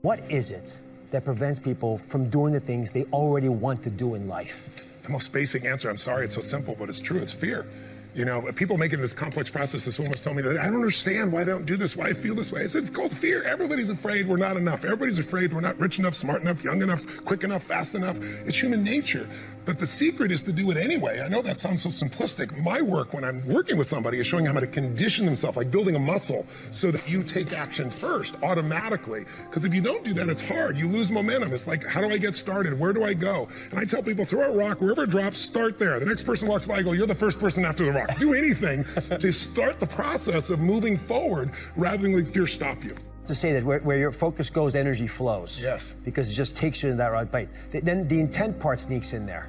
What is it that prevents people from doing the things they already want to do in life? The most basic answer, I'm sorry it's so simple, but it's true, it's fear. You know, people make it this complex process. This woman was telling me that I don't understand why they don't do this, why I feel this way. I said, it's called fear. Everybody's afraid we're not enough. Everybody's afraid we're not rich enough, smart enough, young enough, quick enough, fast enough. It's human nature. But the secret is to do it anyway. I know that sounds so simplistic. My work when I'm working with somebody is showing them how to condition themselves, like building a muscle, so that you take action first, automatically. Because if you don't do that, it's hard. You lose momentum. It's like, how do I get started? Where do I go? And I tell people, throw a rock, wherever it drops, start there. The next person walks by, I go, you're the first person after the rock. Do anything to start the process of moving forward rather than let fear stop you. To say that where your focus goes, energy flows. Yes. Because it just takes you in that right bite. Then the intent part sneaks in there.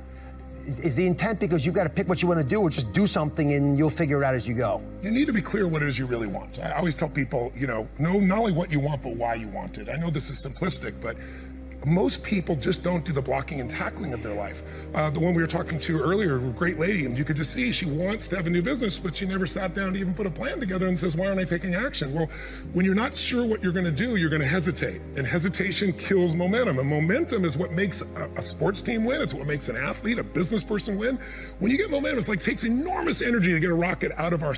Is the intent because you've got to pick what you want to do, or just do something and you'll figure it out as you go? You need to be clear what it is you really want. I always tell people, you know not only what you want, but why you want it. I know this is simplistic, but most people just don't do the blocking and tackling of their life. The one we were talking to earlier, a great lady, and you could just see she wants to have a new business, but she never sat down to even put a plan together and says, why aren't I taking action? Well, when you're not sure what you're going to do, you're going to hesitate. And hesitation kills momentum. And momentum is what makes a sports team win. It's what makes an athlete, a business person win. When you get momentum, it's like takes enormous energy to get a rocket out of our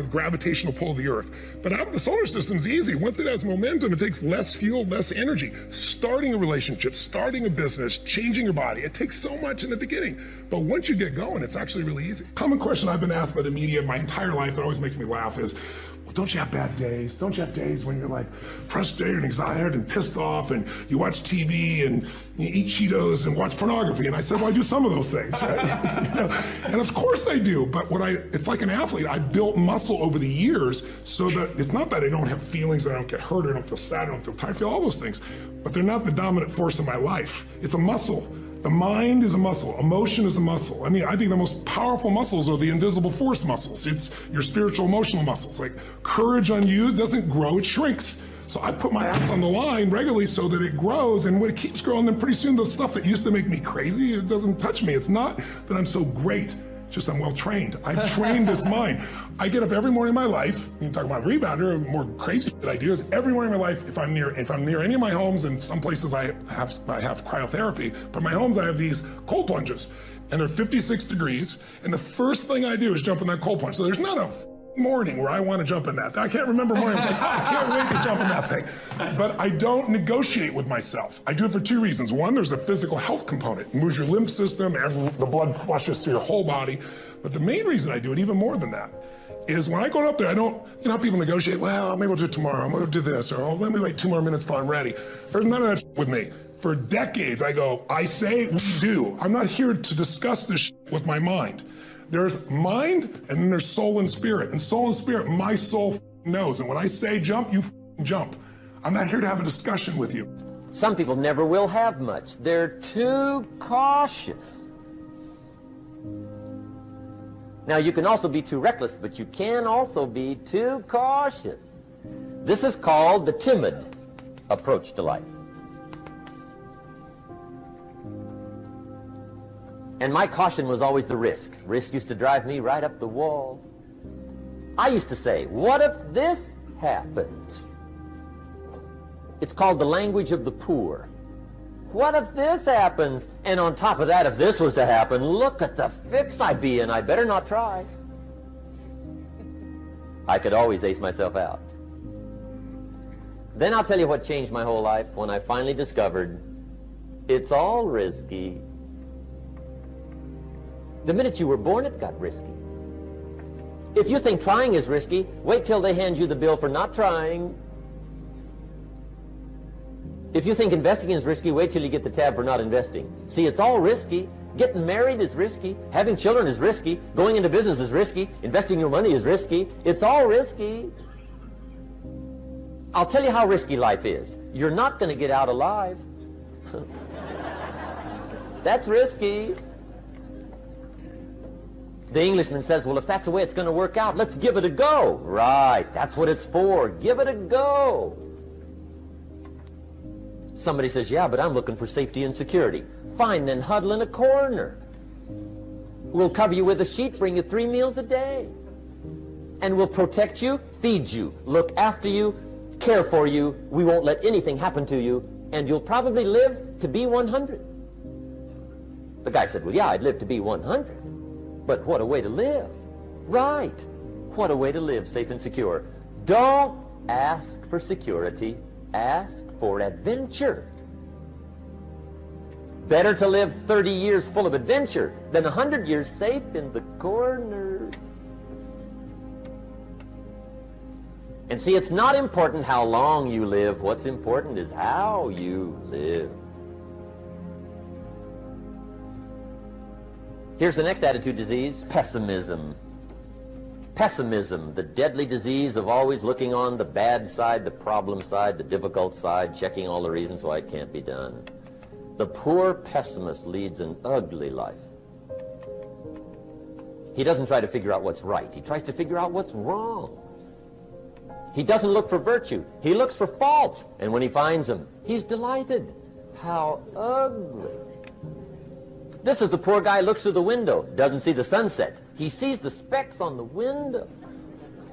gravitational pull of the earth. But out of the solar system is easy. Once it has momentum, it takes less fuel, less energy. Starting a relationship, starting a business, changing your body, it takes so much in the beginning. But once you get going, it's actually really easy. Common question I've been asked by the media my entire life that always makes me laugh is, well, don't you have bad days? Don't you have days when you're like frustrated and excited and pissed off and you watch TV and you eat Cheetos and watch pornography? And I said, well, I do some of those things, right? And of course I do, but it's like an athlete. I built muscle over the years so that it's not that I don't have feelings, that I don't get hurt, I don't feel sad, I don't feel tired, I feel all those things, but they're not the dominant force in my life. It's a muscle. The mind is a muscle. Emotion is a muscle. I mean, I think the most powerful muscles are the invisible force muscles. It's your spiritual, emotional muscles. Like courage unused doesn't grow, it shrinks. So I put my ass on the line regularly so that it grows, and when it keeps growing, then pretty soon the stuff that used to make me crazy, it doesn't touch me. It's not that I'm so great, it's just I'm well trained. I've trained this mind. I get up every morning in my life, you talk about rebounder, more crazy shit I do is every morning in my life, if I'm near any of my homes, and some places I have cryotherapy, but my homes I have these cold plunges, and they're 56 degrees, and the first thing I do is jump in that cold plunge. So there's not a morning where I want to jump in that. I can't remember mornings like, I can't wait to jump in that thing. But I don't negotiate with myself. I do it for two reasons. One, there's a physical health component. It moves your lymph system, the blood flushes through your whole body. But the main reason I do it, even more than that, is when I go up there, I don't, you know how people negotiate, well, maybe we'll do it tomorrow, I'm gonna do this, or oh, let me wait 2 more minutes till I'm ready. There's none of that with me. For decades, I go, I say, we do. I'm not here to discuss this with my mind. There's mind, and then there's soul and spirit. And soul and spirit, my soul knows. And when I say jump, you jump. I'm not here to have a discussion with you. Some people never will have much. They're too cautious. Now, you can also be too reckless, but you can also be too cautious. This is called the timid approach to life. And my caution was always the risk. Risk used to drive me right up the wall. I used to say, what if this happens? It's called the language of the poor. What if this happens? And on top of that, if this was to happen, look at the fix I'd be in. I better not try. I could always ace myself out. Then I'll tell you what changed my whole life when I finally discovered it's all risky. The minute you were born, it got risky. If you think trying is risky, wait till they hand you the bill for not trying. If you think investing is risky, wait till you get the tab for not investing. See, it's all risky. Getting married is risky. Having children is risky. Going into business is risky. Investing your money is risky. It's all risky. I'll tell you how risky life is. You're not going to get out alive. That's risky. The Englishman says, well, if that's the way it's going to work out, let's give it a go. Right, that's what it's for. Give it a go. Somebody says, yeah, but I'm looking for safety and security. Fine, then huddle in a corner. We'll cover you with a sheet, bring you 3 meals a day. And we'll protect you, feed you, look after you, care for you, we won't let anything happen to you, and you'll probably live to be 100. The guy said, well, yeah, I'd live to be 100. But what a way to live. Right. What a way to live safe and secure. Don't ask for security. Ask for adventure. Better to live 30 years full of adventure than 100 years safe in the corner. And see, it's not important how long you live. What's important is how you live. Here's the next attitude disease, pessimism. Pessimism, the deadly disease of always looking on the bad side, the problem side, the difficult side, checking all the reasons why it can't be done. The poor pessimist leads an ugly life. He doesn't try to figure out what's right. He tries to figure out what's wrong. He doesn't look for virtue. He looks for faults. And when he finds them, he's delighted. How ugly. This is the poor guy who looks through the window, doesn't see the sunset. He sees the specks on the window.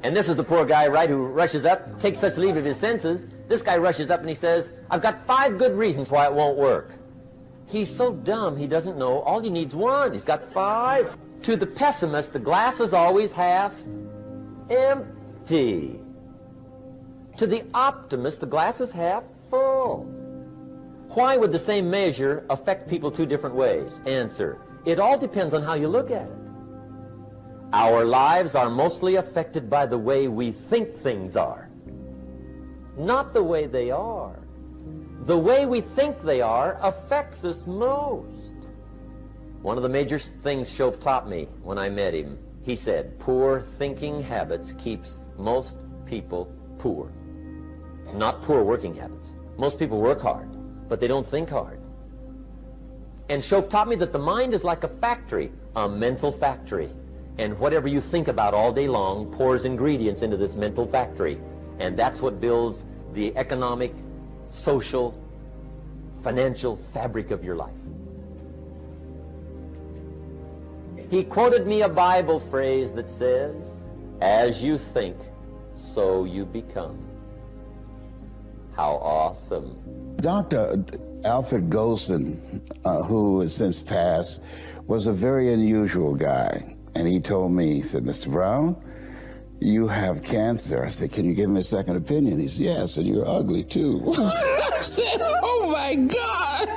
And this is the poor guy, right, who rushes up, takes such leave of his senses. This guy rushes up and he says, I've got 5 good reasons why it won't work. He's so dumb he doesn't know. All he needs 1. He's got 5. To the pessimist, the glass is always half empty. To the optimist, the glass is half full. Why would the same measure affect people 2 different ways? Answer, it all depends on how you look at it. Our lives are mostly affected by the way we think things are, not the way they are. The way we think they are affects us most. One of the major things Shove taught me when I met him, he said, poor thinking habits keeps most people poor. Not poor working habits. Most people work hard, but they don't think hard. And Shove taught me that the mind is like a factory, a mental factory. And whatever you think about all day long pours ingredients into this mental factory. And that's what builds the economic, social, financial fabric of your life. He quoted me a Bible phrase that says, as you think, so you become. How awesome. Dr. Alfred Golson, who has since passed, was a very unusual guy. And he told me, he said, Mr. Brown, you have cancer. I said, can you give me a second opinion? He said, yes, and you're ugly too. I said, oh my God.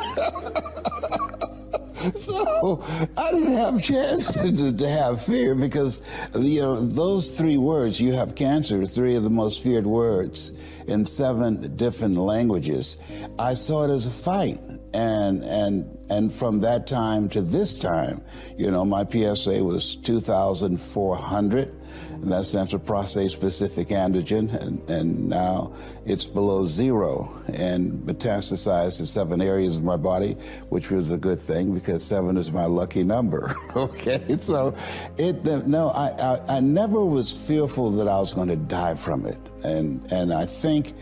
So I didn't have a chance to have fear because, you know, those 3 words, you have cancer, 3 of the most feared words in 7 different languages. I saw it as a fight. And from that time to this time, you know, my PSA was 2,400. And that stands for prostate-specific antigen, and now it's below 0 and metastasized to 7 areas of my body, which was a good thing because 7 is my lucky number. Okay, so I never was fearful that I was going to die from it, and I think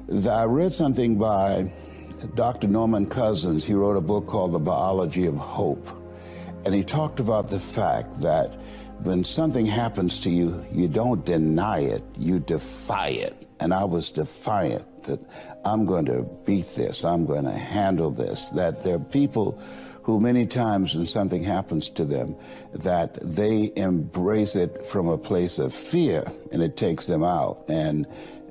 that I read something by Dr. Norman Cousins. He wrote a book called The Biology of Hope, and he talked about the fact that when something happens to you, you don't deny it, you defy it. And I was defiant that I'm going to beat this, I'm going to handle this, that there are people who many times when something happens to them, that they embrace it from a place of fear and it takes them out. And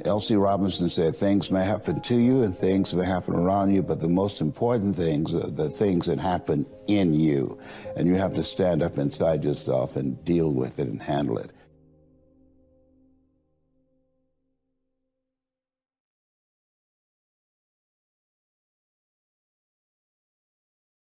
L.C. Robinson said, things may happen to you and things may happen around you, but the most important things are the things that happen in you. And you have to stand up inside yourself and deal with it and handle it.